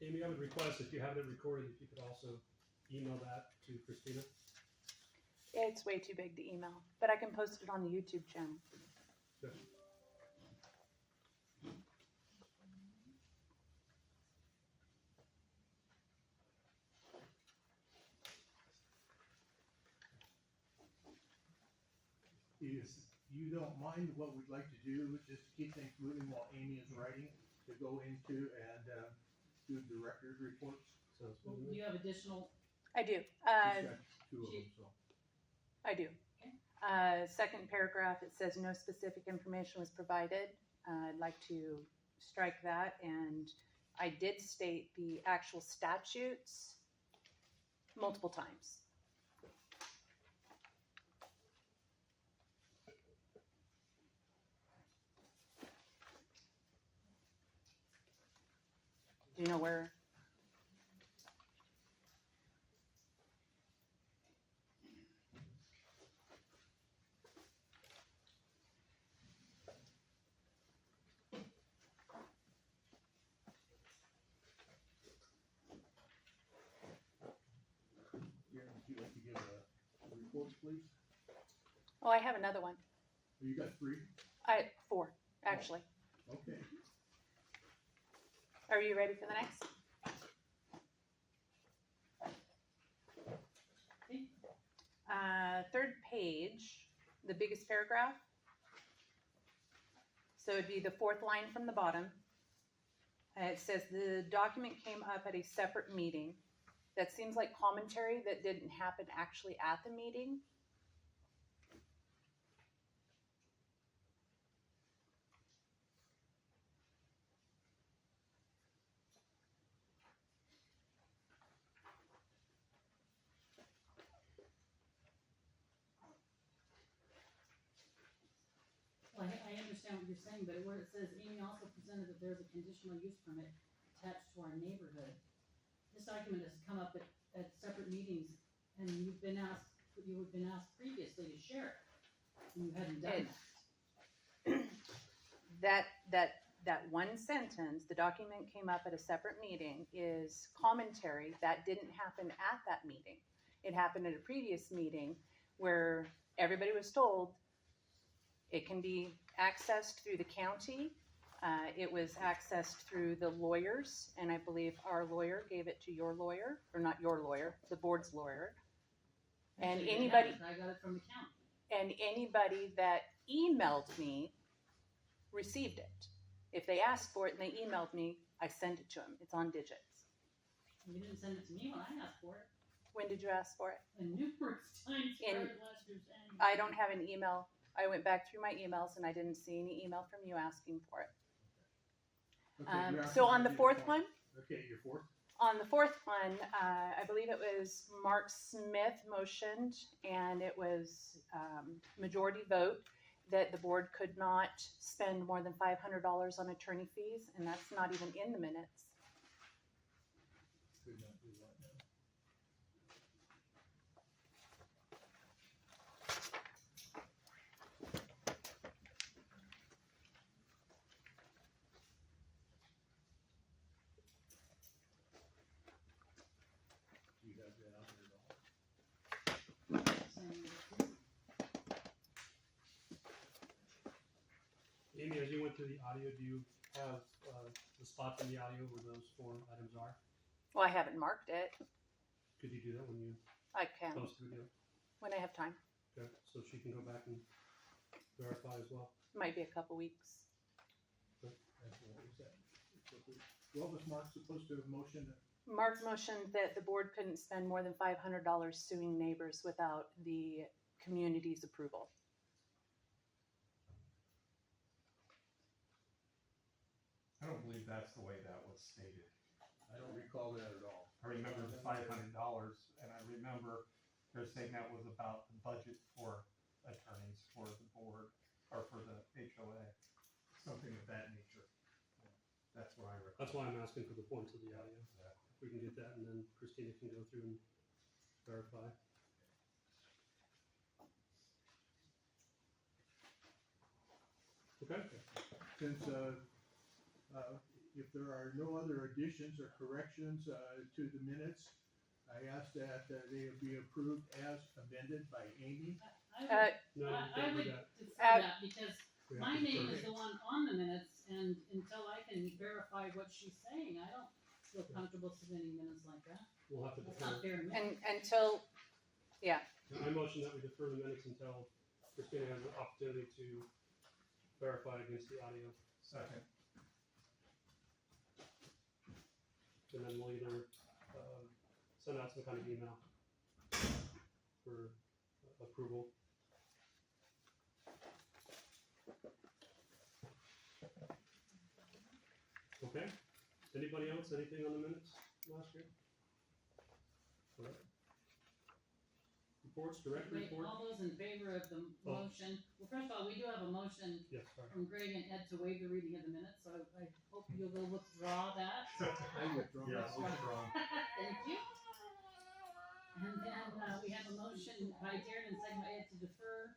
Amy, I would request if you have it recorded, if you could also email that to Christina. It's way too big to email, but I can post it on the YouTube channel. Good. If you don't mind, what we'd like to do, just to keep things moving while Amy is writing, to go into and do director's reports. Sounds Well, good. do you have additional? I do. She's got two of them, so. I do. Second paragraph, it says no specific information was provided. I'd like to strike that, and I did state the actual statutes multiple times. Do you know where? Karen, would you like to give a report, please? Oh, I have another one. You got three? Four, actually. Okay. Are you ready for the next? Third page, the biggest paragraph. So it'd be the fourth line from the bottom. It says the document came up at a separate meeting. That seems like commentary that didn't happen actually at the meeting. Well, I understand what you're saying, but where it says Amy also presented that there's a conditional use permit attached to our neighborhood. This document has come up at separate meetings, and you have been asked previously to share it, and you hadn't done that. That one sentence, the document came up at a separate meeting, is commentary that didn't happen at that meeting. It happened at a previous meeting where everybody was told it can be accessed through the county. It was accessed through the lawyers, and I believe our lawyer gave it to your lawyer, or not your lawyer, the board's lawyer. And Actually, it anybody, happened. I got it from the county. and anybody that emailed me received it. If they asked for it and they emailed me, I sent it to them. It's on digits. You didn't send it to me when I asked for it, When did you ask for it? and numerous times In- prior to last year's annual. I don't have an email. I went back through my emails and I didn't see any email from you asking for it. Okay, you're So on the asking fourth for one, Okay, your fourth? on the fourth one, I believe it was Mark Smith motioned, and it was majority vote that the board could not spend more than $500 on attorney fees, and that's not even in the minutes. Could not do that now. Do you have that out there at all? Saying that it's- Amy, as you went through the audio, do you have the spots in the audio where those four items are? Well, I haven't marked it. Could you do that when you I can, post the video? when I have time. Okay, so she can go back and verify as well. Might be a couple weeks. And what was that? What was Mark supposed to have motioned? Mark motioned that the board couldn't spend more than $500 suing neighbors without the community's approval. I don't believe that's the way that was stated. I don't recall that at all. I remember the $500, and I remember they're saying that was about the budget for attorneys for the board, or for the HOA, something of that nature. That's what I recall. That's why I'm asking for the points of the audio. If we can get that, and then Christina can go through and verify. Okay. Since if there are no other additions or corrections, to the minutes, I ask that they be approved as amended by Amy. No, we I can't do would that. defer that because We have my to name defer. is the one on the minutes, and until I can verify what she's saying, I don't feel comfortable submitting minutes like that. We'll have to That's defer. not fair to me. And until, I motion that we defer the minutes until Christina has an opportunity to verify against the audio. Second. And then we'll either, send out some kind of email for approval. Okay, anybody else, anything on the minutes last year? All right. Reports, direct Wait, report? all those in favor of the Oh. motion, well, first of all, we do have a motion Yes, sorry. from Greg and Ed to waive the reading of the minutes, so I hope you'll go withdraw that. I withdraw. Yeah, withdraw. Thank you. And then, we have a motion by Darren and second by Ed to defer,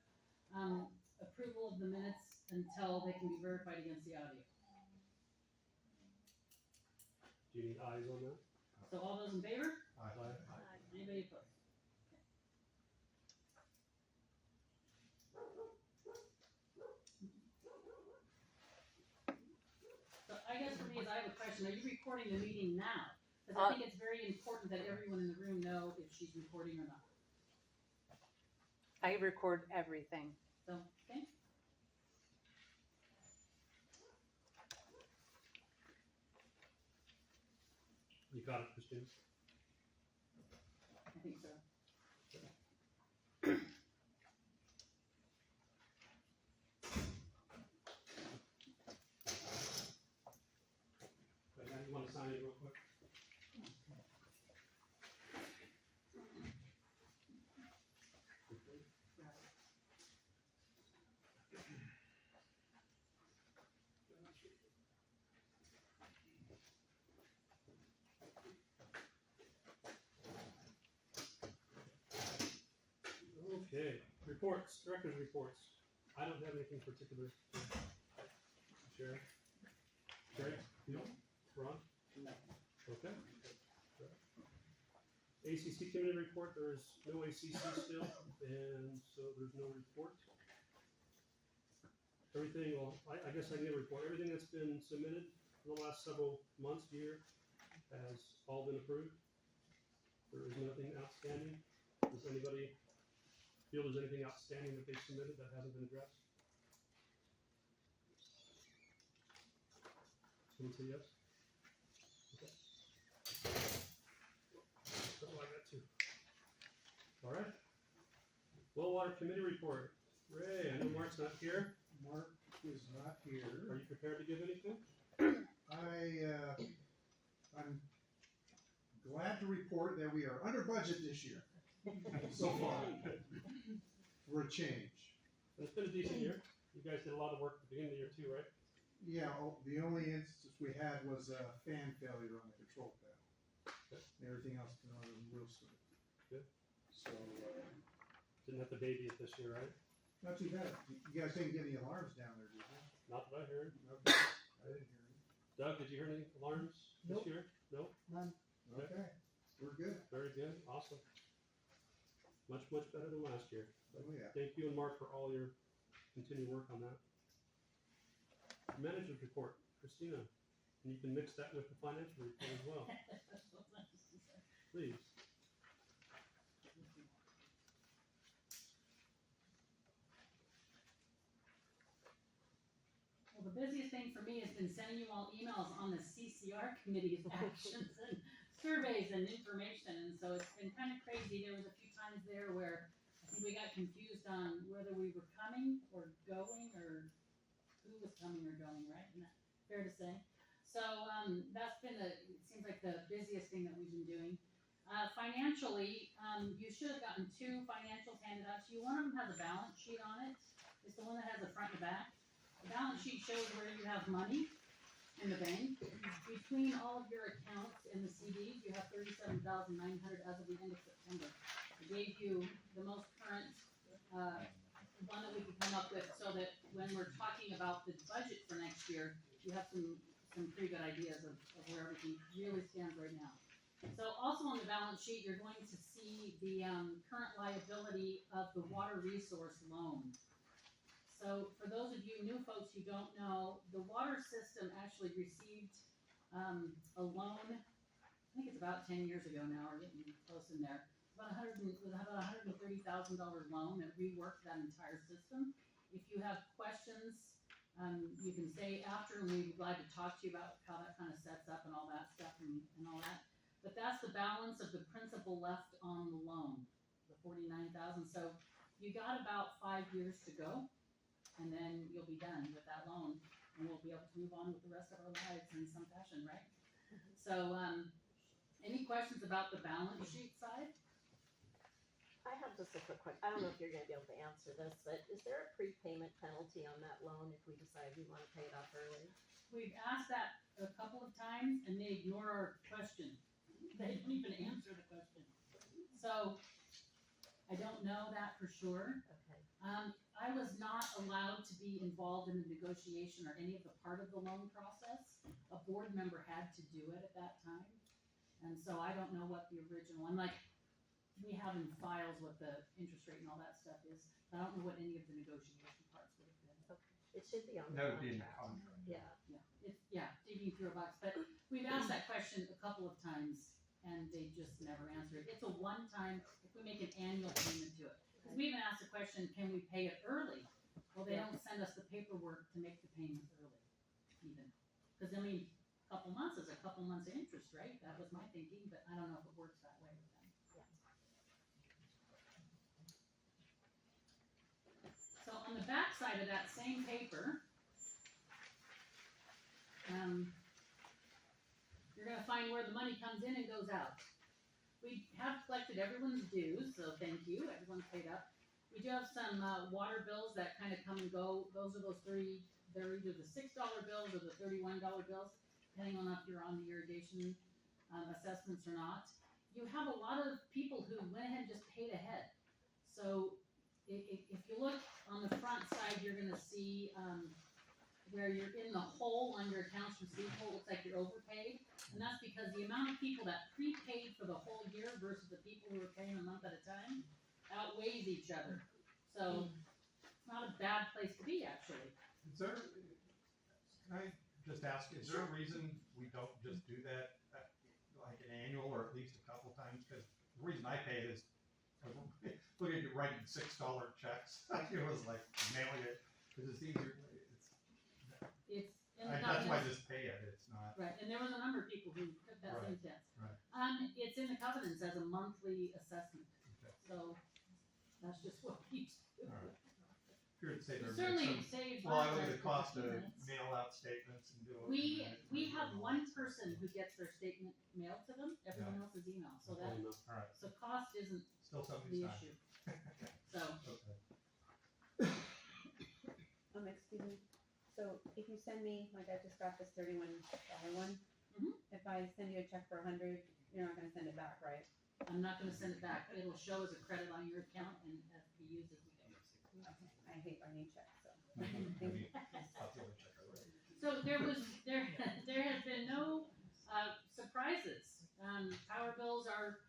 approval of the minutes until they can be verified against the audio. Do you need eyes on that? So all those in favor? Aye. Anybody opposed? So I guess for me is I have a question, are you recording the meeting now? Cause I think it's very important that everyone in the room know if she's recording or not. I record everything. So, okay, You got it, Christine? I think so. Okay, now you wanna sign it real quick? Okay, reports, director's reports. I don't have anything particular to share. Greg? No. Ron? No. Okay. ACC committee report, there is no ACC still, and so there's no report. Everything, well, I guess I need a report. Everything that's been submitted in the last several months, year, has all been approved. There is nothing outstanding. Does anybody feel there's anything outstanding that they submitted that hasn't been addressed? Someone say yes? Okay. Oh, I got two. All right. Well water committee report. Ray, I know Mark's not here. Mark is not Are here. you prepared to give anything? I'm glad to report that we are under budget this year, so far, for a change. It's been a decent year. You guys did a lot of work at the beginning of the year too, right? Yeah, the only instance we had was a fan failure on the control panel. Okay. Everything else has been running real smooth. Good. So, Didn't have to baby it this year, right? not too bad. You guys didn't get any alarms down there, did you? Not that I heard. Okay, I didn't hear any. Doug, did you hear any alarms this Nope. year? No? None. Okay. Okay, we're good. Very good. Awesome. Much, much better than last year. Oh, yeah. Thank you and Mark for all your continued work on that. Manager's report, Christina, and you can mix that with the financial report as well, please. Well, the busiest thing for me has been sending you all emails on the CCR committee's actions and surveys and information, and so it's been kind of crazy. There was a few times there where I think we got confused on whether we were coming or going, or who was coming or going, right? Isn't that fair to say? So, that's been it seems like the busiest thing that we've been doing. Financially, you should have gotten two financials handed out to you. One of them has a balance sheet on it. It's the one that has the front and the back. The balance sheet shows where you have money in the bank. Between all of your accounts and the CDs, you have $37,900 as of the end of September. I gave you the most current, one that we could come up with so that when we're talking about the budget for next year, you have some pretty good ideas. ideas of where everything really stands right now. So also on the balance sheet, you're going to see the current liability of the water resource loan. So for those of you new folks who don't know, the water system actually received a loan. I think it's about 10 years ago now, we're getting close in there. It was about $130,000 loan that reworked that entire system. If you have questions, you can say after, and we'd be glad to talk to you about how that kind of sets up and all that stuff and all that. But that's the balance of the principal left on the loan, the $49,000. So you got about 5 years to go, and then you'll be done with that loan, and we'll be able to move on with the rest of our lives in some fashion, right? So, any questions about the balance sheet side? I have just a quick question. I don't know if you're gonna be able to answer this, but is there a prepayment penalty on that loan if we decide we wanna pay it off early? We've asked that a couple of times, and they ignore our question. They don't even answer the question. So, I don't know that for sure. Okay, I was not allowed to be involved in the negotiation or any of the part of the loan process. A board member had to do it at that time. And so I don't know what the original, we have in files what the interest rate and all that stuff is. I don't know what any of the negotiation parts would have been. it should be on the That would be in the contract. contract. Yeah, Digging through a box, but we've asked that question a couple of times and they just never answer it. It's a one-time, if we make an annual payment to it. Cause we even asked the question, can we pay it early? Well, they don't send us the paperwork to make the payment early, even. Cause I mean, a couple months is a couple months of interest, right? That was my thinking, but I don't know if it works that way with them. So on the back side of that same paper, you're gonna find where the money comes in and goes out. We have collected everyone's dues, so thank you, everyone's paid up. We do have some, water bills that kind of come and go, those are those they're either the $6 bills or the $31 bills, depending on if you're on the irrigation, assessments or not. You have a lot of people who went ahead and just paid ahead. So if you look on the front side, you're gonna see, where you're in the hole under accounts receivable, it looks like you're overpaid. And that's because the amount of people that prepaid for the whole year versus the people who were paying a month at a time outweighs each other. So it's not a bad place to be, actually. Is there, can I just ask, is there a reason we don't just do that, like an annual or at least a couple times? Cause the reason I pay it is, look at you writing $6 checks, it was like mailing it, cause it's easier, It's in the that's why I covenants. just pay it, it's not. Right, and there was a number of people who took that same Right, test. right. It's in the covenants as a monthly assessment, Okay. so that's just what we do. All right. Here to say You there certainly some, save well, I money look at by the cost to 15 minutes. mail out statements and do it. We have one person who gets their statement mailed to them, everyone else is email, so that, Alright, so cost isn't still somebody's the time. issue, so. Okay. Excuse me, so if you send me, like I just got this $31 one, Mhm. if I send you a check for 100, you're not gonna send it back, right? I'm not gonna send it back, it'll show as a credit on your account and have to be used as we go. Okay, I hate writing checks, so. I'll do a check already. So there has been no, surprises. Power bills are,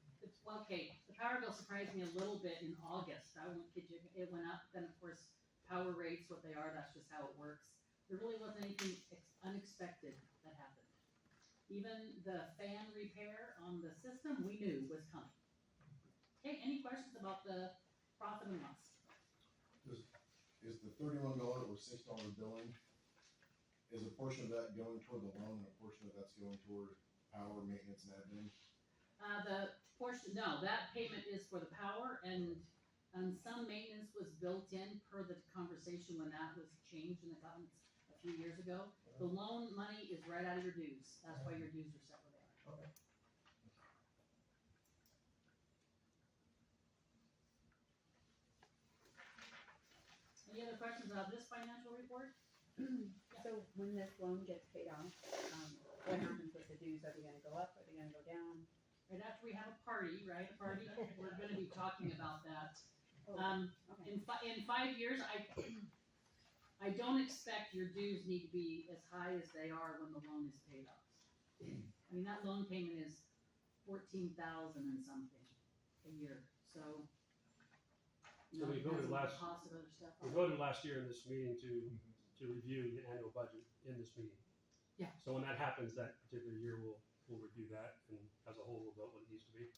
okay, the power bill surprised me a little bit in August, I won't kid you, it went up, then of course, power rates, what they are, that's just how it works. There really wasn't anything unexpected that happened. Even the fan repair on the system, we knew was coming. Okay, any questions about the profit and loss? Is the $31 or $6 billing, is a portion of that going toward the loan and a portion of that's going toward power, maintenance and admin? The portion, no, that payment is for the power and some maintenance was built in per the conversation when that was changed in the covenants a few years ago. The loan money is right out of your dues, that's why your dues are set where they are. Okay. Any other questions about this financial report? So when this loan gets paid off, what happens with the dues? Are they gonna go up? Are they gonna go down? Right after we have a party, right, a party, we're gonna be talking about that. Oh, okay. In 5 years, I don't expect your dues need to be as high as they are when the loan is paid off. I mean, that loan payment is 14,000 and something a year, so. So we voted depends on the last- Cost of other stuff. We voted last year in this meeting to review the annual budget in this meeting. Yeah. So when that happens, that particular year, we'll review that, and as a whole, we'll vote what it needs to be.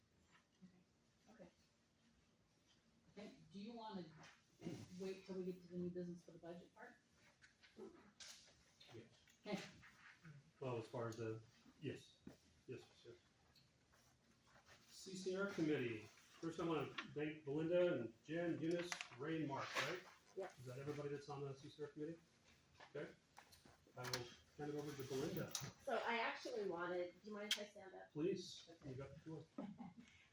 Okay, do you wanna wait till we get to the new business for the budget part? Well, as far as yes. CCR committee. First, I want to thank Belinda and Jen, Eunice, Ray, and Mark, right? Yep. Is that everybody that's on the CCR committee? Okay. I will turn it over to Belinda. So I actually wanted, do you mind if I stand up? Please, you got the floor.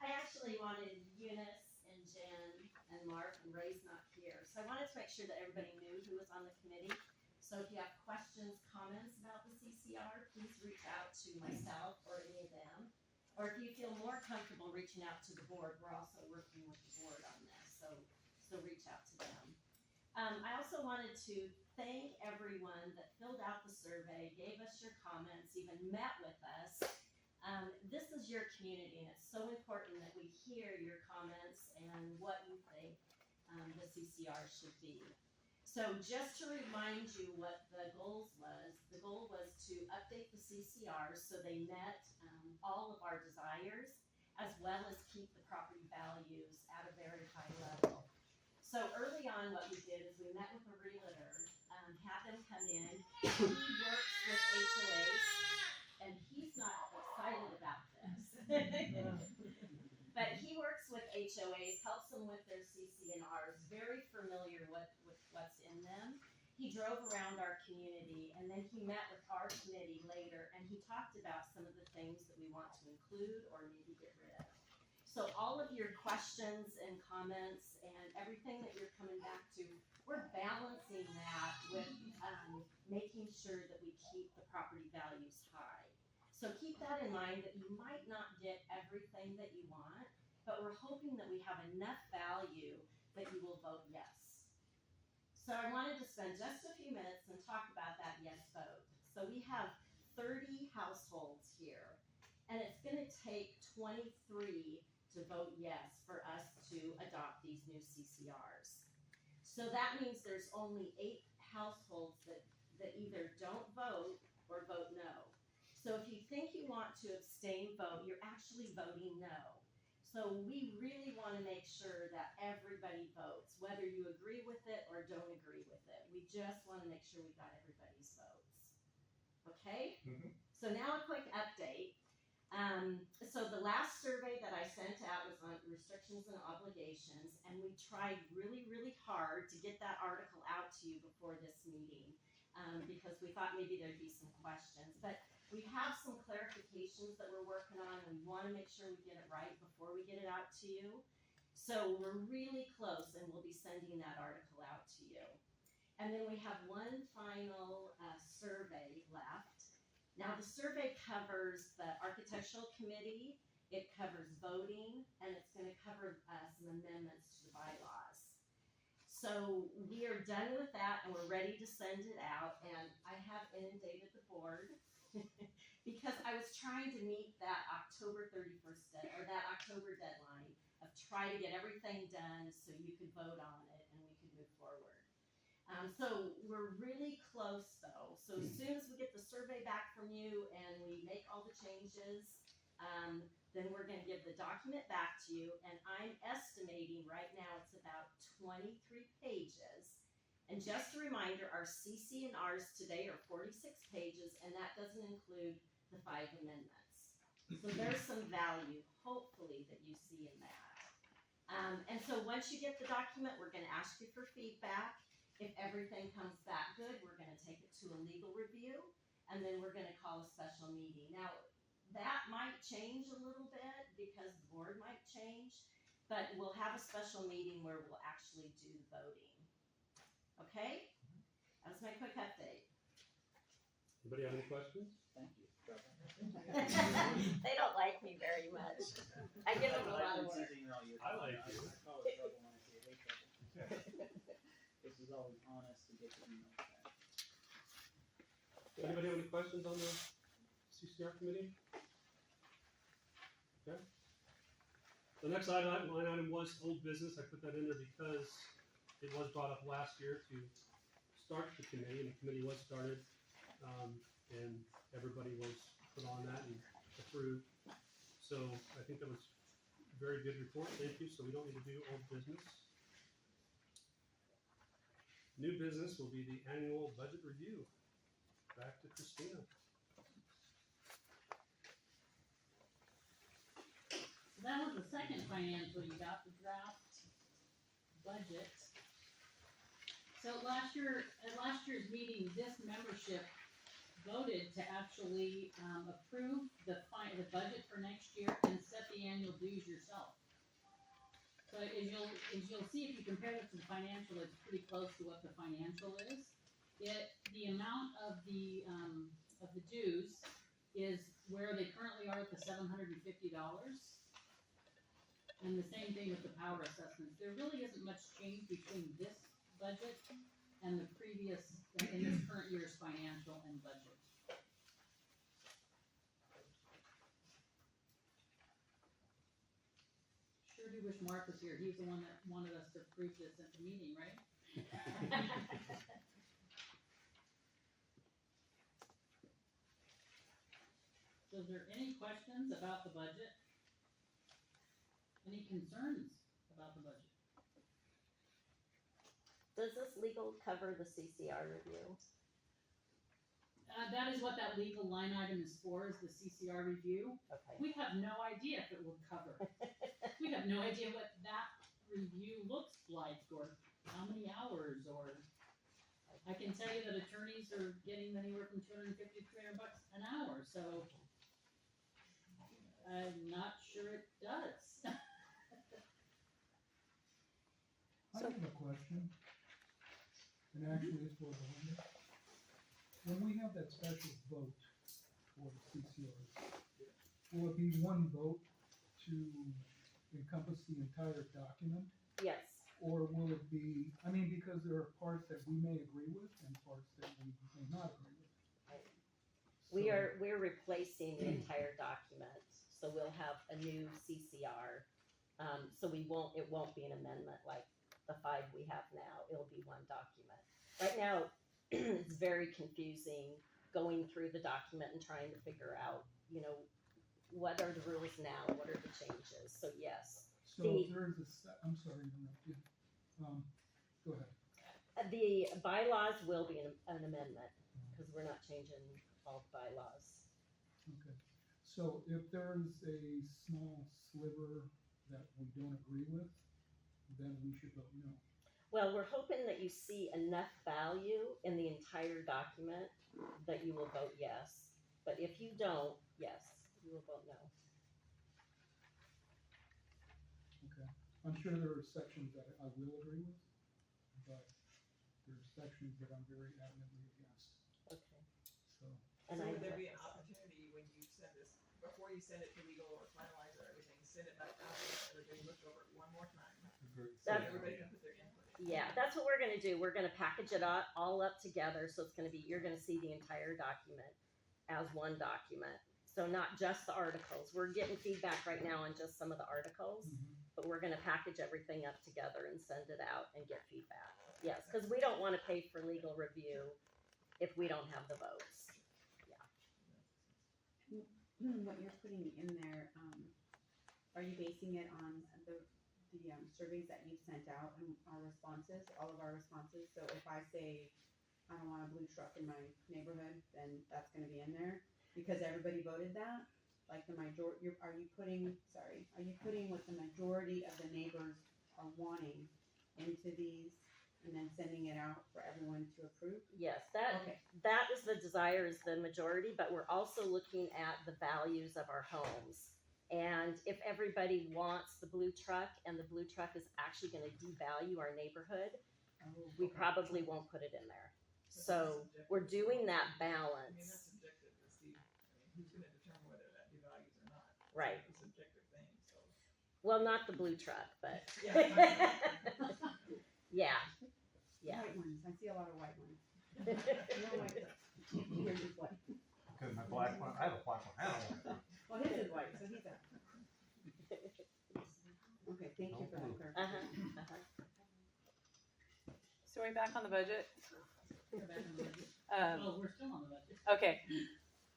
I actually wanted Eunice and Jen and Mark, and Ray's not here, so I wanted to make sure that everybody knew who was on the committee. So if you have questions, comments about the CCR, please reach out to myself or any of them. Or if you feel more comfortable reaching out to the board, we're also working with the board on this, so reach out to them. I also wanted to thank everyone that filled out the survey, gave us your comments, even met with us. This is your community, and it's so important that we hear your comments and what you think the CCR should be. So just to remind you what the goal was to update the CCRs so they met all of our desires, as well as keep the property values at a very high level. So early on, what we did is we met with a realtor, had them come in. He works with HOAs, and he's not excited about this. But he works with HOAs, helps them with their CC&Rs, very familiar with what's in them. He drove around our community, and then he met with our committee later, and he talked about some of the things that we want to include or maybe get rid of. So all of your questions and comments and everything that you're coming back to, we're balancing that with making sure that we keep the property values high. So keep that in mind, that you might not get everything that you want, but we're hoping that we have enough value that you will vote yes. So I wanted to spend just a few minutes and talk about that yes vote. So we have 30 households here, and it's gonna take 23 to vote yes for us to adopt these new CCRs. So that means there's only 8 households that either don't vote or vote no. So if you think you want to abstain vote, you're actually voting no. So we really want to make sure that everybody votes, whether you agree with it or don't agree with it. We just want to make sure we got everybody's votes. Okay? Mhm. So now a quick update. So the last survey that I sent out was on restrictions and obligations, and we tried really, really hard to get that article out to you before this meeting, because we thought maybe there'd be some questions. But we have some clarifications that we're working on, and we want to make sure we get it right before we get it out to you. So we're really close, and we'll be sending that article out to you. And then we have one final survey left. Now, the survey covers the architectural committee, it covers voting, and it's going to cover some amendments to the bylaws. So we are done with that, and we're ready to send it out, and I have inundated the board because I was trying to meet that October 31st or that October deadline of try to get everything done so you could vote on it and we could move forward. So we're really close though. So as soon as we get the survey back from you and we make all the changes, then we're gonna give the document back to you, and I'm estimating right now it's about 23 pages. And just a reminder, our CC&Rs today are 46 pages, and that doesn't include the 5 amendments. So there's some value, hopefully, that you see in that. And so once you get the document, we're gonna ask you for feedback. If everything comes back good, we're gonna take it to a legal review, and then we're gonna call a special meeting. Now, that might change a little bit because the board might change, but we'll have a special meeting where we'll actually do the voting. Okay? That was my quick update. Anybody have any questions? Thank you. They don't like me very much. I give them a lot of work. I like you. I call it trouble when I say hate trouble. This is always honest to get the email back. Anybody have any questions on the CCR committee? Okay. The next line item was old business. I put that in there because it was brought up last year to start the committee, and the committee was started, and everybody was put on that and approved. So I think that was a very good report. Thank you. So we don't need to do old business. New business will be the annual budget review. Back to Christina. So that was the second financial, you got the draft budget. So at last year's meeting, this membership voted to actually, approve the budget for next year and set the annual dues yourself. So as you'll see, if you compare it to the financial, it's pretty close to what the financial is. The amount of the dues is where they currently are at the $750. And the same thing with the power assessments. There really isn't much change between this budget and the previous, in this current year's financial and budget. Sure do wish Mark was here. He's the one that wanted us to approve this at the meeting, right? So is there any questions about the budget? Any concerns about the budget? Does this legal cover the CCR review? That is what that legal line item is for, is the CCR review. Okay. We have no idea if it will cover. We have no idea what that review looks like, or how many hours, or I can tell you that attorneys are getting anywhere from $250 to $300 an hour, so I'm not sure it does. I have a question, and actually it's for Belinda. When we have that special vote for the CCRs, will it be one vote to encompass the entire document? Yes. Or will it be, I mean, because there are parts that we may agree with and parts that we may not agree with. We're replacing the entire document, so we'll have a new CCR. So it won't be an amendment like the 5 we have now. It'll be one document. Right now, it's very confusing going through the document and trying to figure out, what are the rules now, what are the changes. So yes. So if there is I'm sorry to interrupt you. Go ahead. The bylaws will be an amendment, because we're not changing all the bylaws. Okay. So if there's a small sliver that we don't agree with, then we should vote no. Well, we're hoping that you see enough value in the entire document that you will vote yes. But if you don't, yes, you will vote no. Okay. I'm sure there are sections that I will agree with, but there are sections that I'm very adamantly against. Okay. So, And So I would there be an opportunity when you send this, before you send it to legal or finalize or everything, send it back out and everybody look over it one more time? So That's- everybody can put their input in. Yeah, that's what we're gonna do. We're gonna package it all up together, so it's gonna be, you're gonna see the entire document as one document. So not just the articles. We're getting feedback right now on just some of the articles, but we're gonna package everything up together and send it out and get feedback. Yes, because we don't wanna pay for legal review if we don't have the votes. What you're putting in there, are you basing it on the surveys that you've sent out and our responses, all of our responses? So if I say, I don't want a blue truck in my neighborhood, then that's gonna be in there, because everybody voted that? Like are you putting what the majority of the neighbors are wanting into these, and then sending it out for everyone to approve? Yes, Okay. that is the desire, is the majority, but we're also looking at the values of our homes. And if everybody wants the blue truck and the blue truck is actually gonna devalue our neighborhood, we probably won't put it in there. So we're doing that I mean, balance. that's subjective to see, who's gonna determine whether that devalues or not? Right. It's a subjective thing, so. Well, not the blue truck, but Yeah. yeah. White ones, I see a lot of white ones. No white trucks. Yours is white. Because my black one, I have a black one and a white one. Well, his is white, so he's out. Okay, thank you for that clarification. So we're back on the budget. We're back on the budget. Um, We're still on the budget. okay.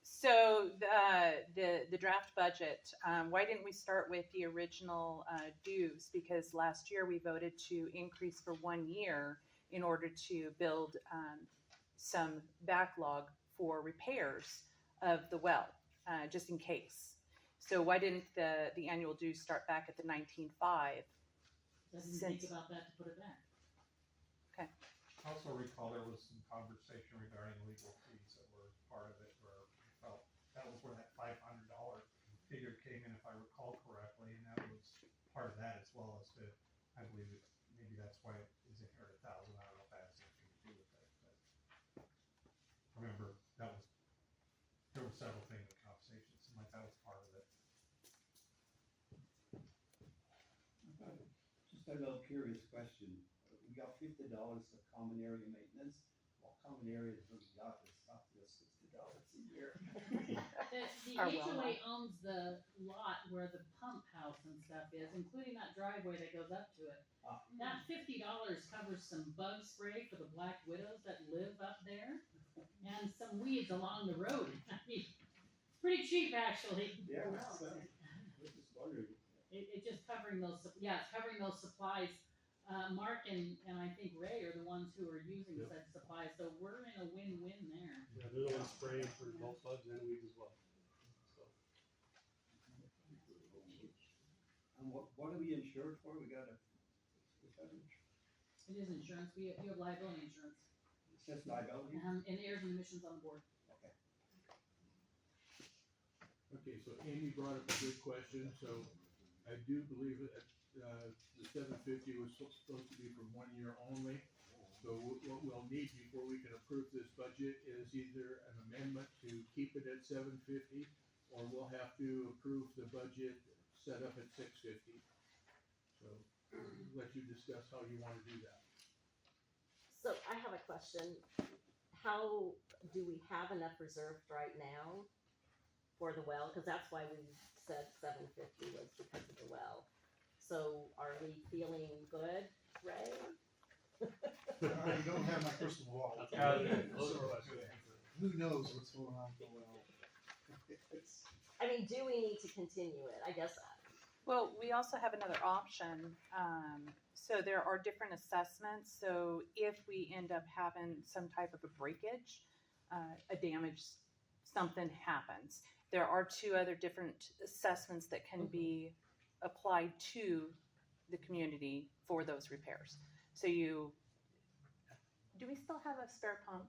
So the draft budget, why didn't we start with the original dues? Because last year we voted to increase for 1 year in order to build some backlog for repairs of the well, just in case. So why didn't the annual dues start back at the 19.5? Doesn't think about that to put it back. I also recall there was some conversation regarding legal fees that were part of it, where I felt that was where that $500 figure came in, if I recall correctly, and that was part of that as well as the, I believe it, maybe that's why it is in here at 1,000. I don't know if that has anything to do with it, but I remember that was, there were several things in the conversation, seemed like that was part of it. Just a little curious question. We got $50 of common area maintenance. Well, common area has really got this stuff for $60 a year. The Our well HOA owns the lot where the pump house and stuff is, including that driveway that goes up to it. That $50 covers some bug spray for the black widows that live up there, and some weeds along the road. I mean, it's pretty cheap actually. Yeah, I was just wondering. It's just covering those, it's covering those supplies. Mark and I think Ray are the ones who are using Yep. said supplies, so we're in a win-win there. Yeah, they're the ones spraying for both bugs and weeds as well. So, And what are we insured for? We got It is insurance, you have liability insurance, it says liability. and airs and emissions on the board. Okay. Okay, so Amy brought up a good question, so I do believe that, the $750 was supposed to be for 1 year only. So what we'll need before we can approve this budget is either an amendment to keep it at $750, or we'll have to approve the budget set up at $650. So, let you discuss how you wanna do that. So I have a question. How do we have enough reserved right now for the well? Cause that's why we said 750 was because of the well. So are we feeling good, Ray? I don't have my crystal ball. Who knows what's going on for well? I mean, do we need to continue it? I guess Well, we also have another option. So there are different assessments. So if we end up having some type of a breakage, a damage, something happens, there are 2 other different assessments that can be applied to the community for those repairs. So do we still have a spare pump?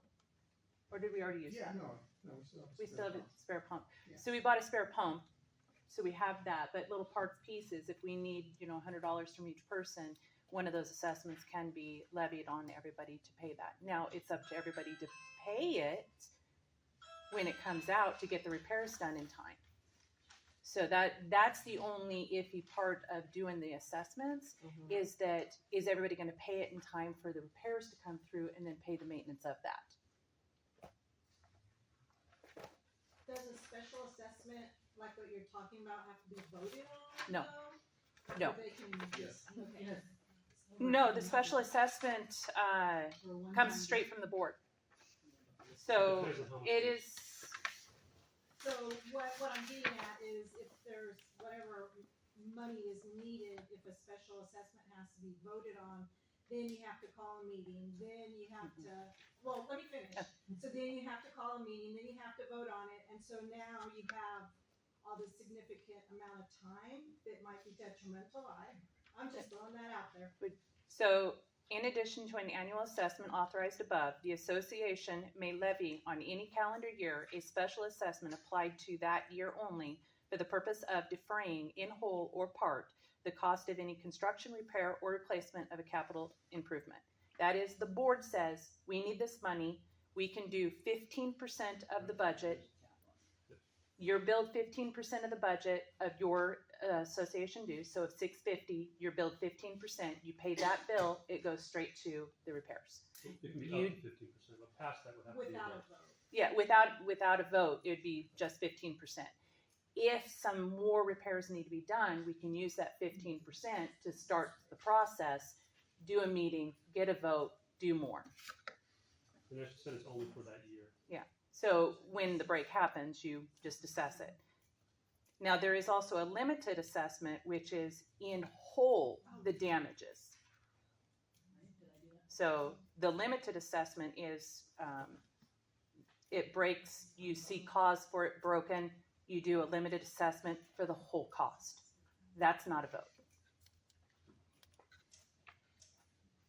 Or did we already use that? No, We still have a spare pump. Yeah. So we bought a spare pump, so we have that, but little parts pieces, if we need, $100 from each person, one of those assessments can be levied on everybody to pay that. Now, it's up to everybody to pay it when it comes out to get the repairs done in time. So that's the only iffy part of doing the assessments, is everybody gonna pay it in time for the repairs to come through and then pay the maintenance of that? Does a special assessment, like what you're talking about, have to be voted on? No. though? No. Or they can just, okay. Yes. No, the special assessment, For one comes time. straight from the board. So depends on how much it is, So what I'm getting at is if there's whatever money is needed, if a special assessment has to be voted on, then you have to call a meeting, then you have to, well, let me finish. So then you have to call a meeting, then you have to vote on it, and so now you have all this significant amount of time that might be detrimental. I'm just throwing that out there. so in addition to an annual assessment authorized above, the association may levy on any calendar year a special assessment applied to that year only for the purpose of defraying in whole or part the cost of any construction, repair, or replacement of a capital improvement. That is, the board says, we need this money, we can do 15% of the budget. You're billed 15% of the budget of your association dues, so if $650, you're billed 15%, you pay that bill, it goes straight to the repairs. it can be You- up to 15%, but past that would have to be. Without a a vote. vote. Yeah, without a vote, it'd be just 15%. If some more repairs need to be done, we can use that 15% to start the process, do a meeting, get a vote, do more. And as you said, it's only for that year. So when the break happens, you just assess it. Now, there is also a limited assessment, which is in whole the damages. Did I do that? So the limited assessment is, it breaks, you see cause for it broken, you do a limited assessment for the whole cost. That's not a vote.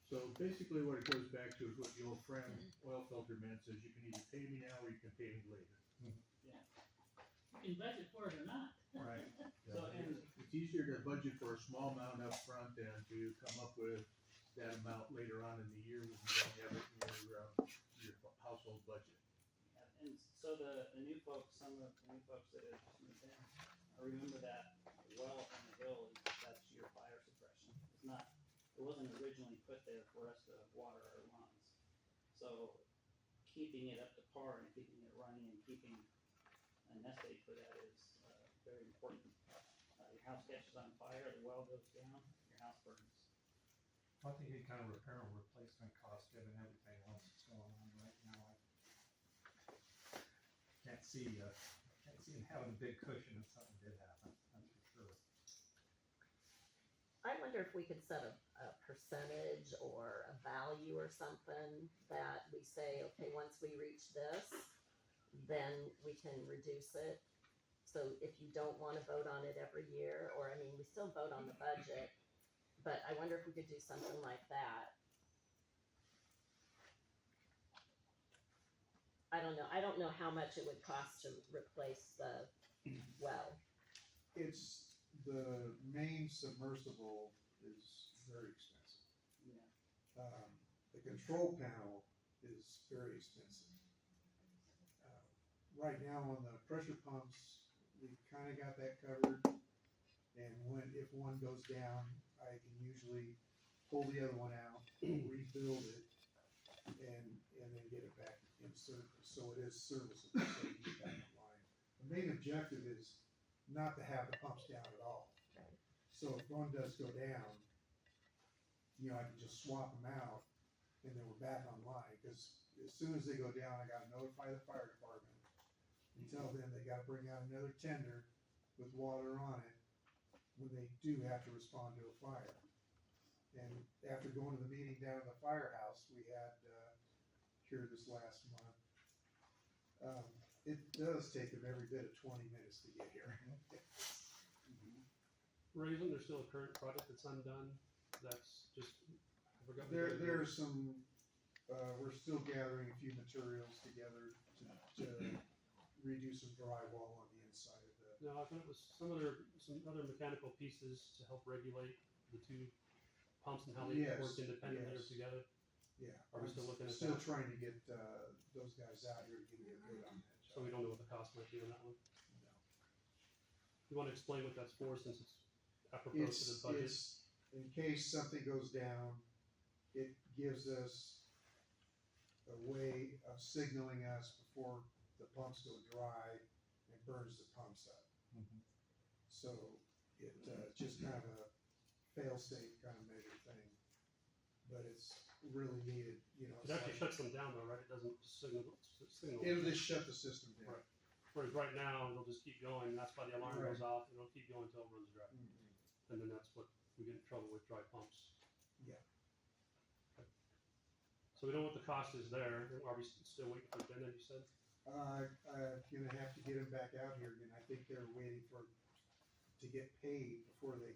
So basically what it goes back to is what the old friend oil filter man says, you can either pay me now or you can pay me later. You can budget for it or not. Right. So, and- It's easier to budget for a small amount up front than to come up with that amount later on in the year when you don't have it in your household budget. And so the new folks, some of the new folks that have moved in, I remember that well on the hill, that's your fire suppression. It's not, it wasn't originally put there for us to water our lawns. So keeping it up to par and keeping it running and keeping a nest egg for that is very important. Your house catches on fire, the well goes down, your house burns. I think any kind of repair and replacement cost, given everything else that's going on right now, I can't see him having a big cushion if something did happen, that's for sure. I wonder if we could set a percentage or a value or something that we say, okay, once we reach this, then we can reduce it. So if you don't wanna vote on it every year, or, I mean, we still vote on the budget, but I wonder if we could do something like that. I don't know how much it would cost to replace the well. It's, the main submersible is very expensive. Yeah. The control panel is very expensive. Right now on the pressure pumps, we've kinda got that covered. And if one goes down, I can usually pull the other one out, rebuild it, and then get it back in service. So it is serviceable, so you get back online. The main objective is not to have the pumps down at all. Right. So if one does go down, I can just swap them out, and then we're back online, because as soon as they go down, I gotta notify the fire department and tell them they gotta bring out another tender with water on it when they do have to respond to a fire. And after going to the meeting down at the firehouse we had, here this last month, it does take them every bit of 20 minutes to get here. Ray, isn't there still a current project that's undone? That's just, I forgot. There's some, we're still gathering a few materials together to redo some drywall on the inside of the. No, I thought it was some other mechanical pieces to help regulate the two pumps and how they Yes, work independently or yes. together. Yeah. Are we still looking at Still that? trying to get, those guys out here to give me a bid on that. So we don't know what the cost might be on that one. No. You wanna explain what that's for, since it's apropos to the budget? It's in case something goes down, it gives us a way of signaling us before the pumps go dry and burns the pumps up. So it's just kind of a fail-safe kind of measure thing, but it's really needed, It it's actually like, shuts them down though, right? It doesn't just signal. it'll just shut the system down. Right. Whereas right now, it'll just keep going, and that's why the alarm goes Right. off, and it'll keep going until it runs dry. Mhm. And then that's what we get in trouble with, dry pumps. Yeah. Okay. So we know what the cost is there. Are we still waiting for Jenna, you said? I'm gonna have to get them back out here again. I think they're waiting to get paid before they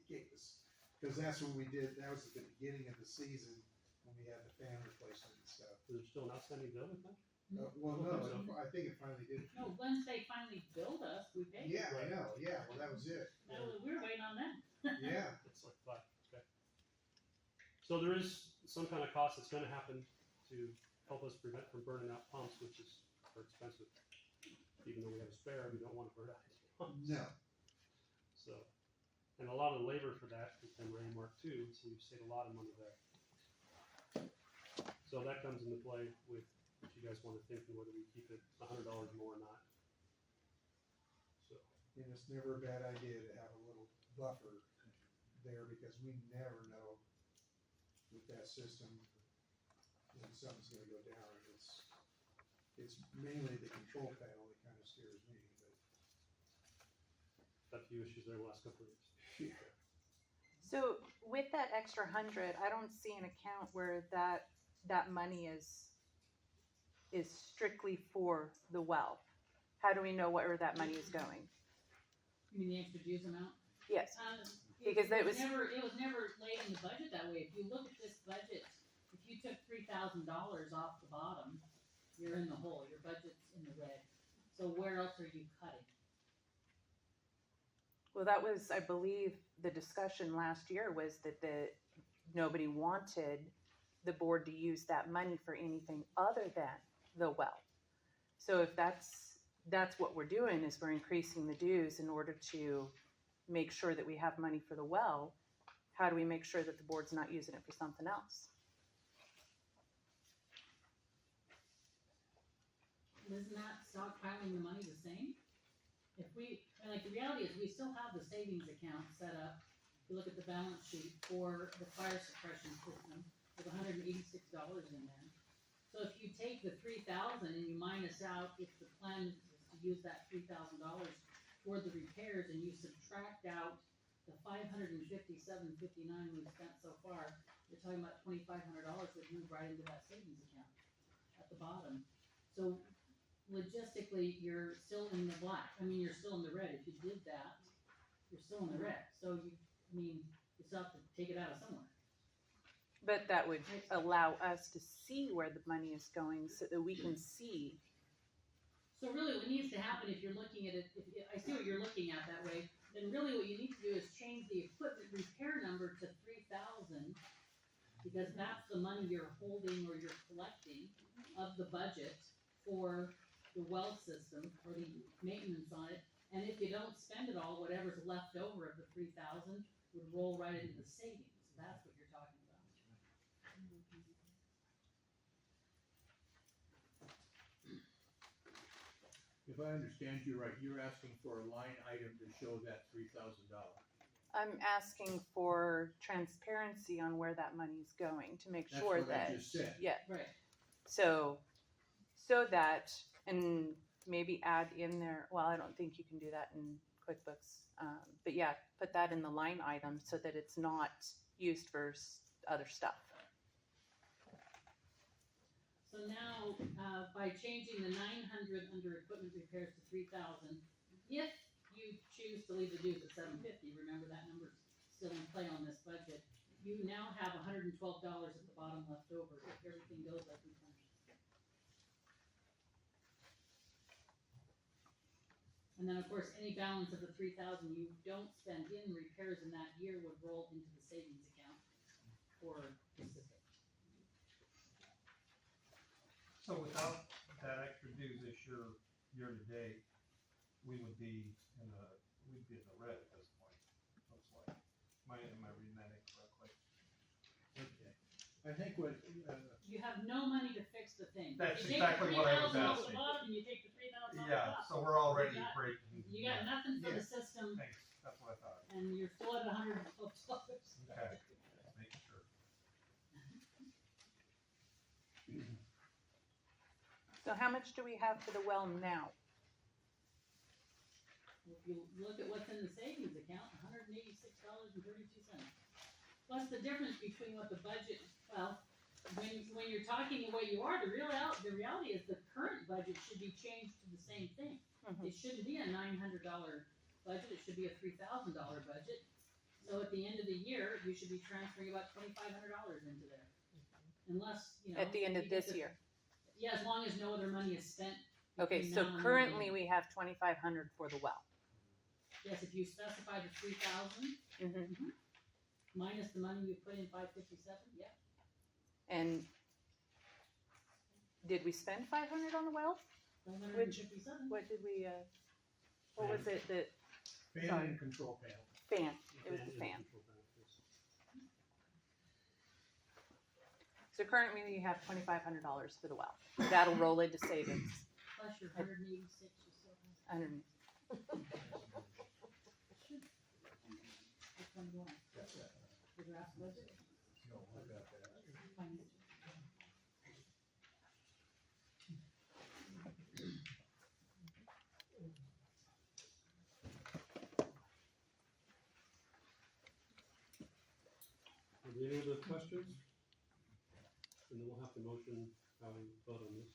get us. Cause that's when that was at the beginning of the season, when we had the fan replacement and stuff. Is there still an outstanding bill with that? Well, I no, don't think I think it finally did. No, once they finally billed us, we paid. Yeah, I know, yeah, well, that was it. We were waiting on them. Yeah, It's like five, okay. So there is some kind of cost that's gonna happen to help us prevent from burning out pumps, which is expensive. Even though we have a spare, we don't wanna burn out these pumps. no, So, and a lot of the labor for that has been Rainmark too, so we've saved a lot of money there. So that comes into play with if you guys wanna think whether we keep it $100 more or not. So, And it's never a bad idea to have a little buffer there, because we never know with that system when something's gonna go down. It's mainly the control panel that kinda scares me, but. had a few issues there in the last couple of years. Yeah. So with that extra 100, I don't see an account where that money is strictly for the well. How do we know where that money is going? You mean the extra dues amount? Yes, It Because that was- It was never laid in the budget that way. If you look at this budget, if you took $3,000 off the bottom, you're in the hole, your budget's in the red. So where else are you cutting? well, that was, I believe, the discussion last year was that nobody wanted the board to use that money for anything other than the well. So if that's what we're doing, is we're increasing the dues in order to make sure that we have money for the well, how do we make sure that the board's not using it for something else? Isn't that stockpiling the money the same? If we, and like the reality is, we still have the savings account set up. If you look at the balance sheet for the fire suppression system, with $186 in there. So if you take the 3,000 and you minus out, if the plan is to use that $3,000 toward the repairs, and you subtract out the $557.59 we've spent so far, you're talking about $2,500 would move right into that savings account at the bottom. So logistically, you're still in the black. I mean, you're still in the red. If you did that, you're still in the red. So you still have to take it out of somewhere. But that would allow us to see where the money is going so that we can see. So really what needs to happen, if you're looking at it, if I see what you're looking at that way, then really what you need to do is change the equipment repair number to 3,000, because that's the money you're holding or you're collecting of the budget for the well system or the maintenance on it. And if you don't spend it all, whatever's left over of the 3,000 would roll right into the savings. That's what you're talking about. If I understand you right, you're asking for a line item to show that $3,000. I'm asking for transparency on where that money's going to make That's sure what I that, just said. yeah, Right. so that, and maybe add in there, well, I don't think you can do that in QuickBooks, but yeah, put that in the line item so that it's not used for other stuff. So now, by changing the 900 under equipment repairs to 3,000, if you choose to leave the dues at 750, remember that number's still in play on this budget, you now have $112 at the bottom left over if everything goes like we planned. And then, of course, any balance of the 3,000 you don't spend in repairs in that year would roll into the savings account for the system. So without that extra dues this year to date, we would be in the red at this point, looks like. Am I reading that incorrectly? Okay. I think what, You have no money to fix the thing. That's You take the exactly what I was 3,000 off the asking. bottom and you take the 3,000 off the Yeah, top. so we're already You got- breaking. You got nothing for Yeah. the system Thanks, that's what I thought. and you're still at $112. Okay, just making sure. So how much do we have for the well now? If you look at what's in the savings account, $186.32. Plus the difference between what the budget, well, when you're talking the way you are, the reality is the current budget should be changed to the same thing. Mhm. It shouldn't be a $900 budget, it should be a $3,000 budget. So at the end of the year, you should be transferring about $2,500 into there. Unless, At the end of you get this year? Yeah, as long as no other money is spent. Okay, between so now and currently then. we have 2,500 for the well. Yes, if you specify the 3,000 Mm-hmm. minus the money you put in 557, yeah. And did we spend 500 on the well? 157. What did we, what was it that, fan Sorry. and control panel. fan, it was the And fan. control benefits. So currently you have $2,500 for the well. That'll roll into savings. Plus your 186 you still have. Under- Which one do you want? The draft budget? No, I got that. Finance. Are there any other questions? And then we'll have to motion how we vote on this.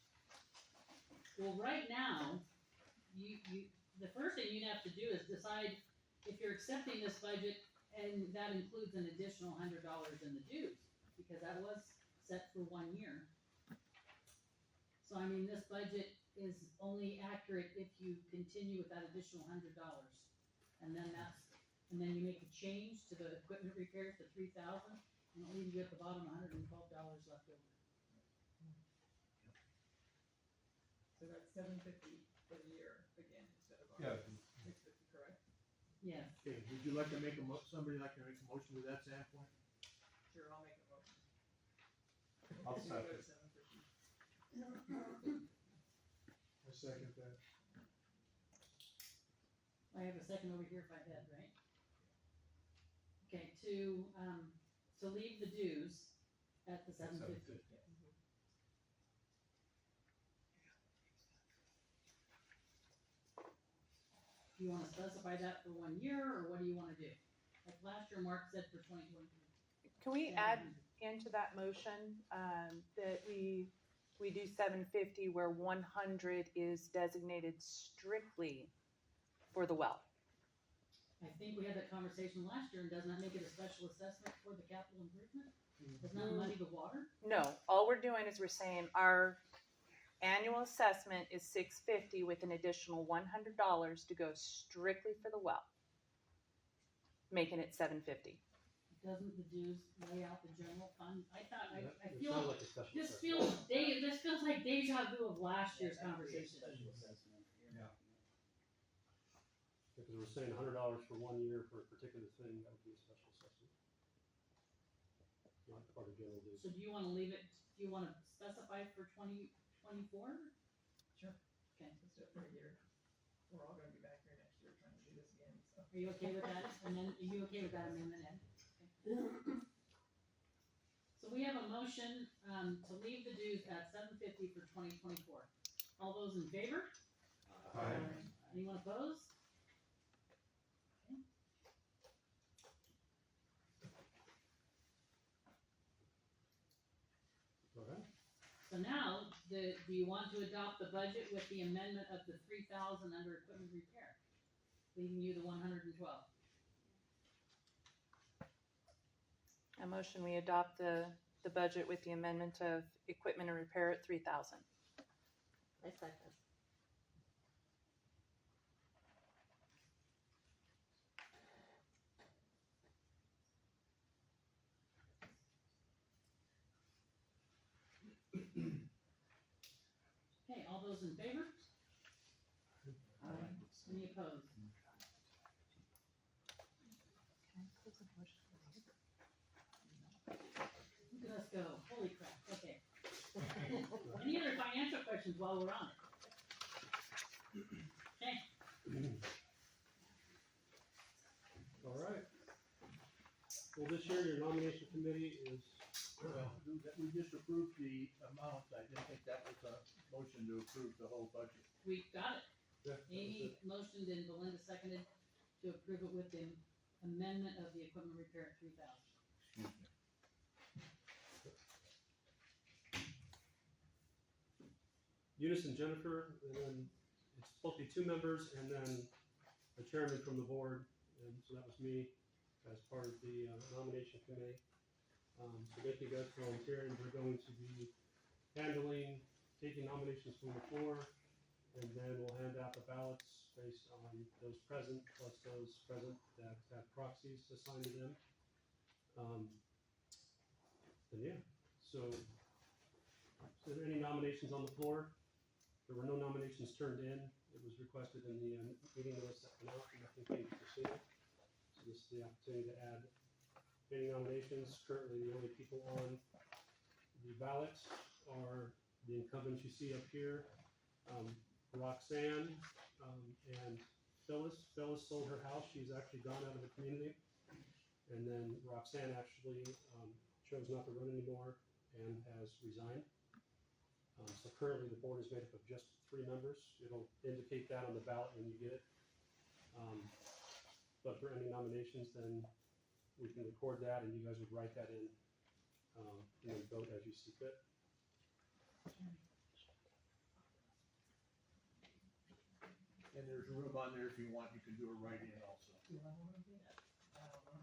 Well, right now, the first thing you'd have to do is decide if you're accepting this budget, and that includes an additional $100 in the dues, because that was set for 1 year. So I mean, this budget is only accurate if you continue with that additional $100. And then you make a change to the equipment repairs to 3,000, and it leaves you at the bottom $112 left over. So that's $750 for the year again instead of Yeah. $650, correct? Yes. Okay, would you like to make somebody like to make a motion with that standpoint? Sure, I'll make a motion. I'll To go to second. $750. I second that. I have a second over here if I had, right? Okay, to leave the dues at the $750. Do you wanna specify that for 1 year, or what do you wanna do? Like last year, Mark said for 2020. Can we add into that motion, that we do 750 where 100 is designated strictly for the well? I think we had that conversation last year, and doesn't that make it a special assessment for the capital improvement? Doesn't that muddy the water? No, all we're doing is we're saying our annual assessment is $650 with an additional $100 to go strictly for the well, making it $750. Doesn't the dues lay out the general fund? I It feel, sounds like a special this assessment. this feels like deja vu of last year's Yeah, that'd be a conversation. Special assessment. Yeah. Because we're saying $100 for 1 year for a particular thing, that would be a special assessment. Not part of general dues. So do you wanna leave it, do you wanna specify for 2024? Sure. Okay, Let's do it for a year. We're all gonna be back here next year trying to do this again, so. are you okay with that? And then, are you okay with that amendment, Ed? Okay. So we have a motion, to leave the dues at $750 for 2024. All those in favor? Aye. Anyone opposed? Okay. Okay. So now, do you want to adopt the budget with the amendment of the 3,000 under equipment repair? Leaving you the 112. A motion, we adopt the budget with the amendment of equipment and repair at 3,000. I second. Okay, all those in favor? Any opposed? Look at us go, holy crap, okay. Any other financial questions while we're on it? Okay, All right. Well, this year your nomination committee is, Well, we just approved the amount, I didn't think that was a motion to approve the whole budget. we got it. yeah, that was Amy it. motioned and Belinda seconded to approve it with the amendment of the equipment repair at 3,000. Excuse me. Eunice and Jennifer, and then it's supposed to be 2 members and then a chairman from the board, and so that was me as part of the nomination committee. So both you guys volunteering, we're going to be handling, taking nominations from the floor, and then we'll hand out the ballots based on those present, plus those present that have proxies assigned to them. And yeah, so are there any nominations on the floor? There were no nominations turned in. It was requested in the meeting list that went out, and nothing came to see it. So this is the opportunity to add any nominations. Currently, the only people on The ballots are the incumbents you see up here, Roxanne, and Phyllis. Phyllis sold her house, she's actually gone out of the community. And then Roxanne actually, chose not to run anymore and has resigned. So currently the board is made up of just 3 members. It'll indicate that on the ballot when you get it. But for any nominations, then we can record that and you guys would write that in, and then vote as you see fit. And there's room on there if you want, you can do a write-in also. Do I wanna do that? I don't know.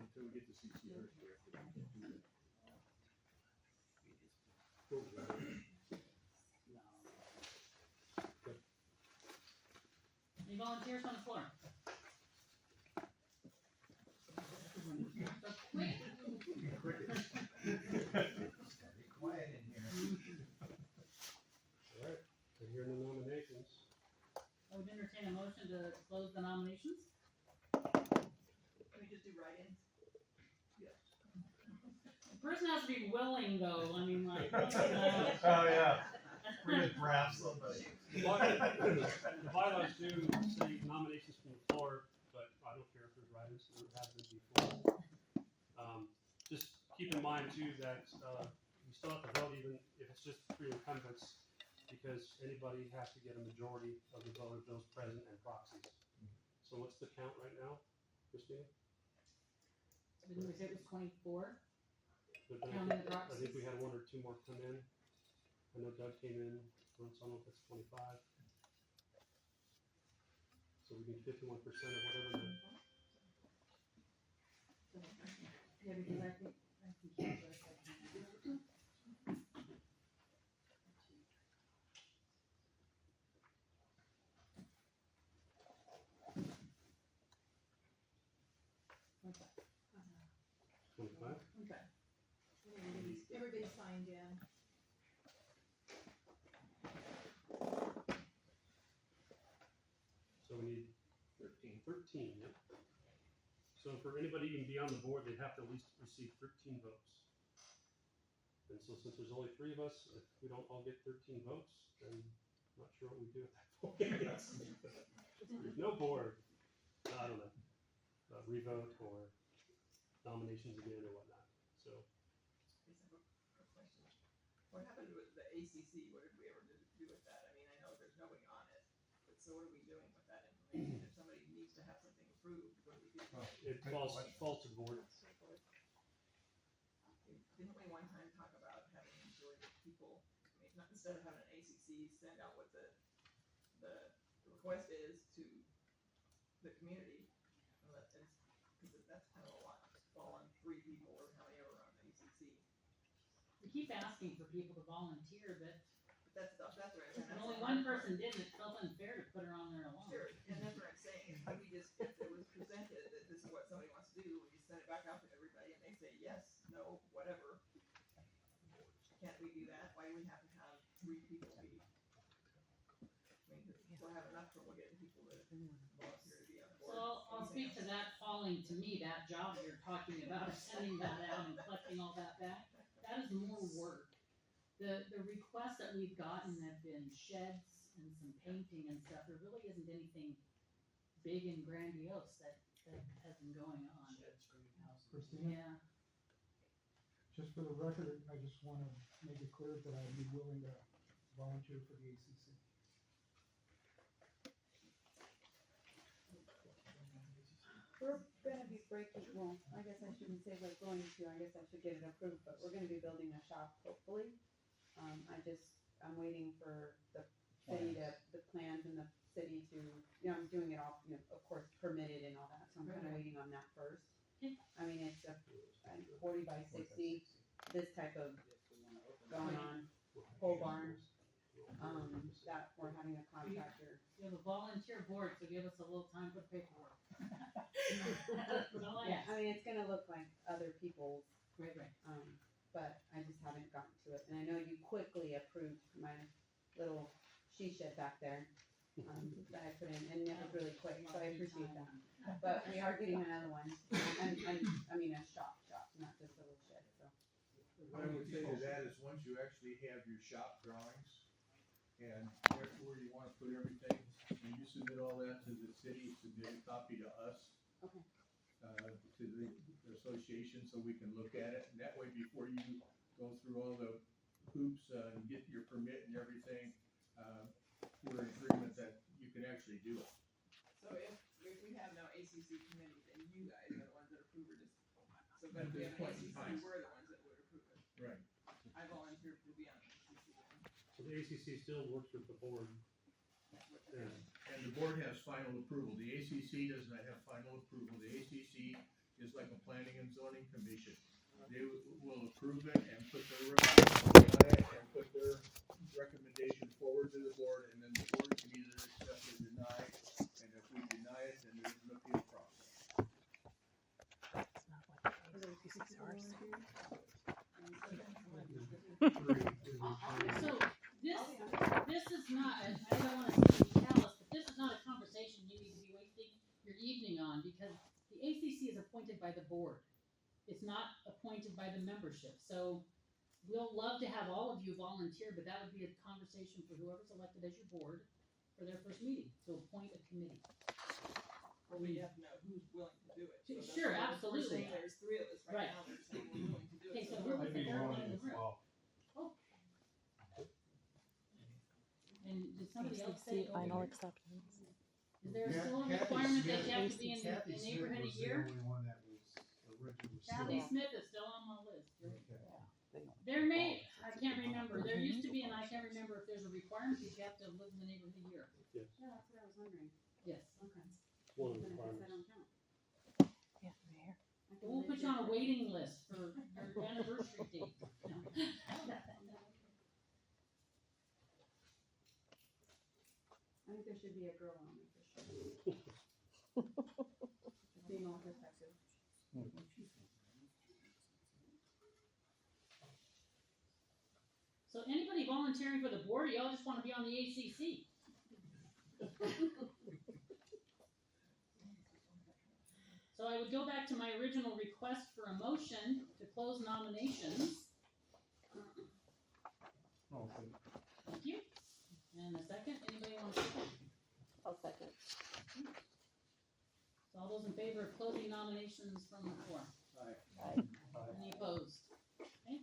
Until we get the CCRs corrected. Any volunteers on the floor? Quiet in here. All right, and here are the nominations. I would entertain a motion to close the nominations. Can we just do write-ins? The person has to be willing though, I mean, like. Oh, yeah. We're gonna draft somebody. The bylaws do say nominations from the floor, but I don't care if there's write-ins, there have been before. Just keep in mind too that, you still have to vote even if it's just 3 incumbents, because anybody has to get a majority of the vote of those present and proxies. So what's the count right now, Christina? Didn't we say it was 24? There've been, Counting the I think we proxies? had 1 or 2 more come in. I know Doug came in, so I don't know if that's 25. So we need 51% of whatever the. Yeah, because I think that's what I said. Okay, 25? okay. Everybody signed in. So we need 13, yep. So for anybody even be on the board, they'd have to at least receive 13 votes. And so since there's only 3 of us, if we don't all get 13 votes, then I'm not sure what we do at that point. There's no board, I don't know, revote or nominations again or whatnot, so. I just have a question. What happened with the ACC? What did we ever do with that? I mean, I know there's nobody on it, but so what are we doing with that information? If somebody needs to have something approved, what do we do? It falls to the board. Didn't we one time talk about having a majority of people, I mean, not instead of having an ACC, send out what the request is to the community? Because that's kind of a lot, to fall on 3 people or how many ever on the ACC. We keep asking for people to volunteer, but But that's what I'm saying. when only one person did, it felt unfair to put her on there alone. Sure, and that's what I'm saying, if we just, if it was presented that this is what somebody wants to do, we just send it back out to everybody and they say yes, no, whatever. Can't we do that? Why do we have to have 3 people be? I mean, we'll have enough trouble getting people to volunteer to be on the board. So I'll speak to that falling to me, that job you're talking about, sending that out and collecting all that back. That is more work. The requests that we've gotten have been sheds and some painting and stuff. There really isn't anything big and grandiose that has been going on. Christina, Yeah, just for the record, I just wanna make it clear that I'd be willing to volunteer for the ACC. We're gonna be breaking, well, I guess I shouldn't say we're going to, I guess I should get it approved, but we're gonna be building a shop hopefully. I'm waiting for the city to, the plans and the city to, I'm doing it all, of course permitted and all that, so I'm kinda waiting on that first. Okay. I mean, it's a 40 by 60, this type of going on, pole barn, that we're having a contractor. we have a volunteer board, so give us a little time for the paperwork. That's all I Yeah, ask. I mean, it's gonna look like other people's, Right. but I just haven't gotten to it. And I know you quickly approved my little she shed back there. that I put in, and it was really quick, so I appreciate that. But we are getting another one, and, I mean, a shop, not just a little shed, so. What I would say to that is, once you actually have your shop drawings and where you wanna put everything, and you submit all that to the city, submit a copy to us. Okay. To the association, so we can look at it, and that way, before you go through all the hoops, and get your permit and everything, we're in agreement that you can actually do it. So if we have no ACC committee, then you guys are the ones that approve it, so but if we have an Point in ACC, time. we're the ones that would approve it. Right. I volunteered to be on the ACC then. So the ACC still works with the board. Yeah. And the board has final approval, the ACC does not have final approval, the ACC is like a planning and zoning commission. They will approve it and put their recommendation forward to the board, and then the board can either accept or deny, and if we deny it, then there's an appeal process. So this is not, I don't wanna be callous, but this is not a conversation you need to be wasting your evening on, because the ACC is appointed by the board. It's not appointed by the membership, so we'll love to have all of you volunteer, but that would be a conversation for whoever's elected as your board for their first meeting, to appoint a committee. But we have to know who's willing to do it. So that's Sure, why we're absolutely. saying there's three of us Right. right now that are saying we're willing to do it. Okay, so we're who's the third one in the room? Well, And did somebody else ACC say? final over acceptance. Is there still a requirement that you have to be in the neighborhood a year? Kathy Smith is still on my list. There may, I can't remember, there used to be, and I can't remember if there's a requirement that you have to live in the neighborhood a year. Yes, Yeah, that's what I was wondering. Yes. Okay. one of the Then I guess I requirements. don't count. Yeah, here. I can We'll live put you on a there. waiting list for your anniversary date. No. I think there should be a girl on it for sure. Female perspective. So anybody volunteering for the board, or y'all just wanna be on the ACC? So I would go back to my original request for a motion to close nominations. okay. Thank you. And a second, anybody want a second? I'll second. So all those in favor of closing nominations from the floor? Aye. Any opposed? Okay.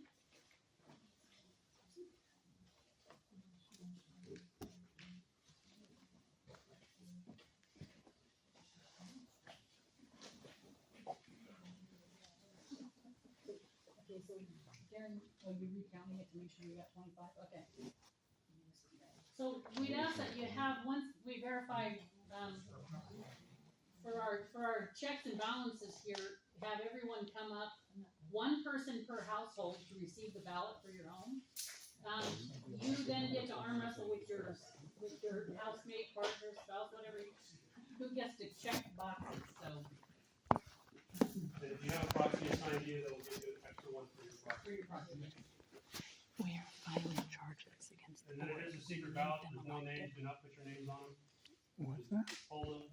Okay, so Karen, are you recounting it to make sure you got 25? Okay. So we'd ask that you have, once we verify, for our checks and balances here, have everyone come up, one person per household to receive the ballot for your home. You then get to arm wrestle with your housemate, partner, spouse, whatever, who gets to check boxes, so. And if you have a proxy assigned to you, they'll give you an extra one for your proxy. For your proxy. We are filing charges against the And then board. it is a secret ballot, there's no names, do not put your names on them. What's that? Hold them,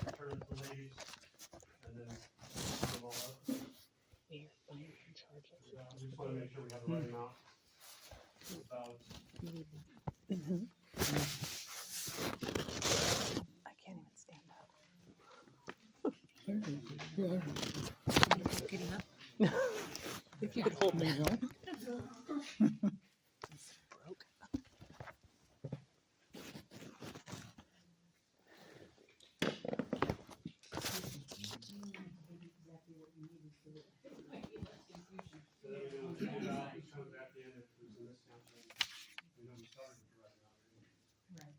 return it to the ladies, and then put them all up. We are filing charges. We just wanna make sure we have the right amount. Mhm. I can't even stand up. Getting up? If you could hold me. Broke. So then we know the new ballot which comes at the end if it was in this county. We know we started with the right amount. Right.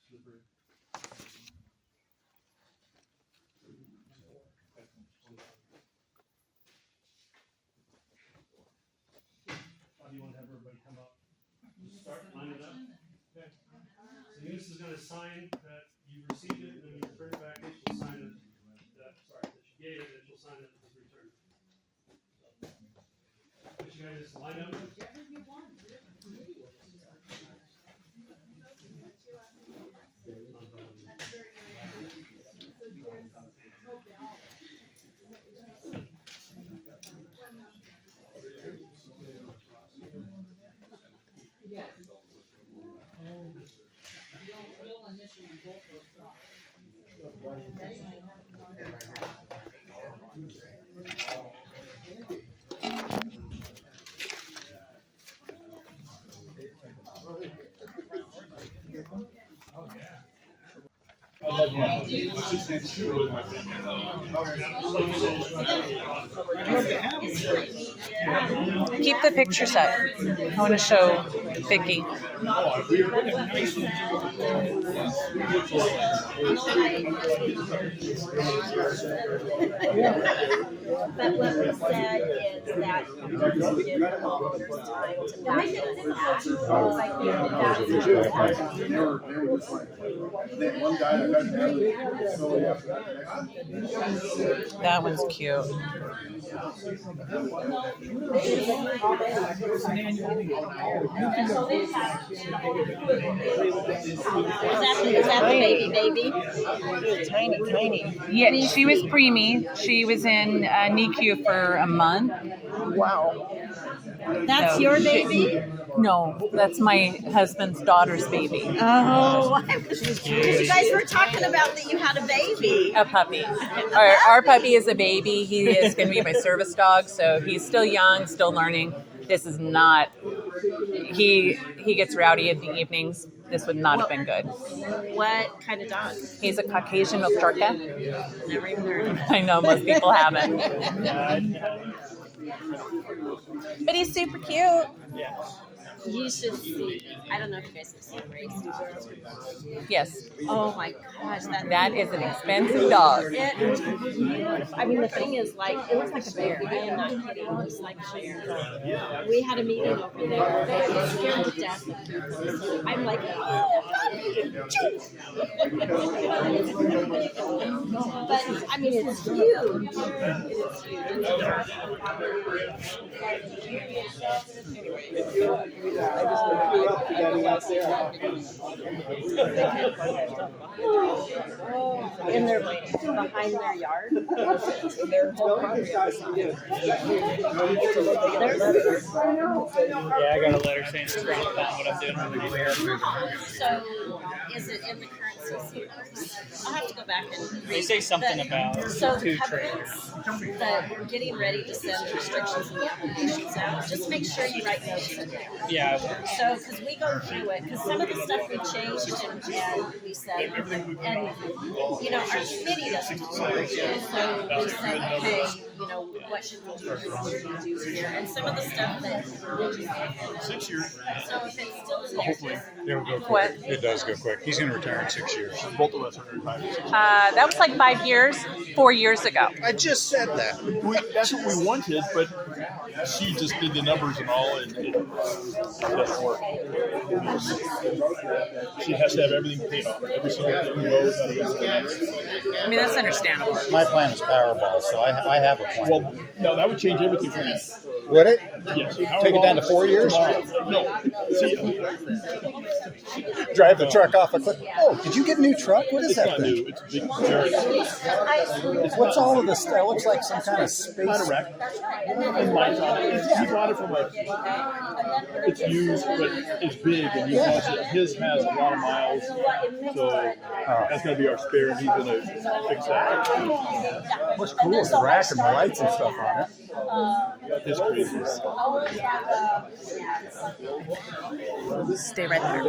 Slippery. How do you want to have everybody come up? Just start, line it up. Okay. So Eunice is gonna sign that you received it, and then you return it back, and she'll sign it, that you gave it, and she'll sign it as returned. But you guys just line up. Whichever you want. Yes. You'll initial in both those spots. Keep the pictures up. I want to show Vicky. But what we said is that we give the homeowners time to back it back. So I think Then one guy that doesn't have it, slowly after that, next one. That one's cute. Is that the baby? Tiny. Yeah, she was preemie. She was in NICU for a month. Wow. That's So your she- baby? No, that's my husband's daughter's baby. Oh, you guys were talking about that you had a baby. A puppy. Our puppy is a baby. He is going to be my service dog, so he's still young, still learning. This is not. He gets rowdy in the evenings. This would not have been good. What kind of dog? He's a Caucasian milk short cat. Never even heard of it. I know most people haven't. But he's super cute. You should see. I don't know if you guys have seen Grace. Yes. Oh my gosh, That is an expensive dog. I mean, the thing is, like, it looks like a bear. I am not kidding. It looks like a bear. We had a meeting over there. They're scared to death of people. I'm like, oh, but I mean, it's huge. It's huge. In their behind their yard. Their whole property. Yeah, I got a letter saying it's wrong about what I'm doing. So, is it in the current CC? I'll have to go back and read. They say something the, about so the two covenants that we're getting ready to send the restrictions and the applications out. Just make sure you write notes in there. Yeah. So, because we go through it, because some of the stuff we changed and we said, and you know, our committee doesn't know. So we said, okay, you know, what should we do here? And some of the stuff that 6 years. so if it's still in there. Hopefully, it'll go quick. What? It does go quick. He's going to retire in 6 years. Both of us are retired. That was like 5 years, 4 years ago. I just said that. That's what we wanted, but she just did the numbers and all, and it doesn't work. She has to have everything paid off. Every single thing goes. I mean, that's understandable. My plan is Powerball, so I have a plan. Well, no, that would change everything for me. Would it? Yes. Take it down to 4 years? No. See ya. Drive the truck off a cliff. Oh, did you get a new truck? What is It's that not thing? new. It's a big giant. What's all of this? That looks like some kind of space. Not a wreck. And mine's on it. He bought it from it's used, but it's big, and he wants it. His has a lot of miles, so that's going to be our spare, and he's going to fix that. What's cool is the rack and the lights and stuff on it. It's crazy. Stay right there.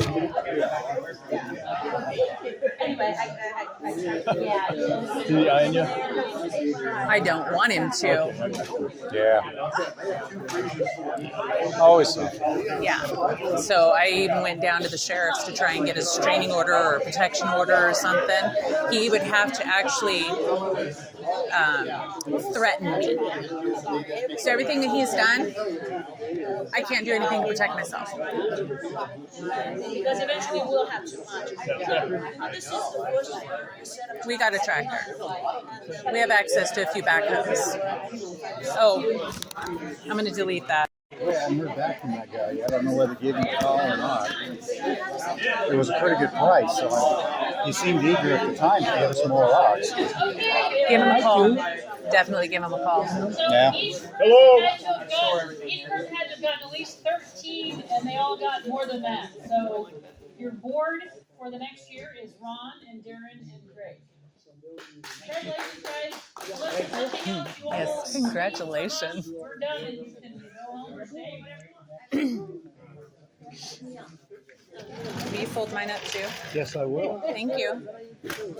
Did he iron you? I don't want him to. Yeah. Always so. Yeah. So I even went down to the sheriff's to try and get a restraining order or a protection order or something. He would have to actually threaten me. So everything that he's done, I can't do anything to protect myself. Because eventually we'll have too much. We got a tractor. We have access to a few backhoes. Oh, I'm going to delete that. Well, I haven't heard back from that guy. I don't know whether he gave him a call or not. It was a pretty good price, so he seemed eager at the time to give us more lots. Give him a call. Definitely give him a call. Yeah. Hello. Each person had to have gotten at least 13, and they all got more than that. So your board for the next year is Ron and Darren and Greg. Congratulations, guys. Unless there's nothing else you all Yes, need from congratulations. us, we're done, and you can go home or stay, whatever you want. Will you fold mine up too? Yes, I will. Thank you. Good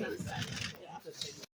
job.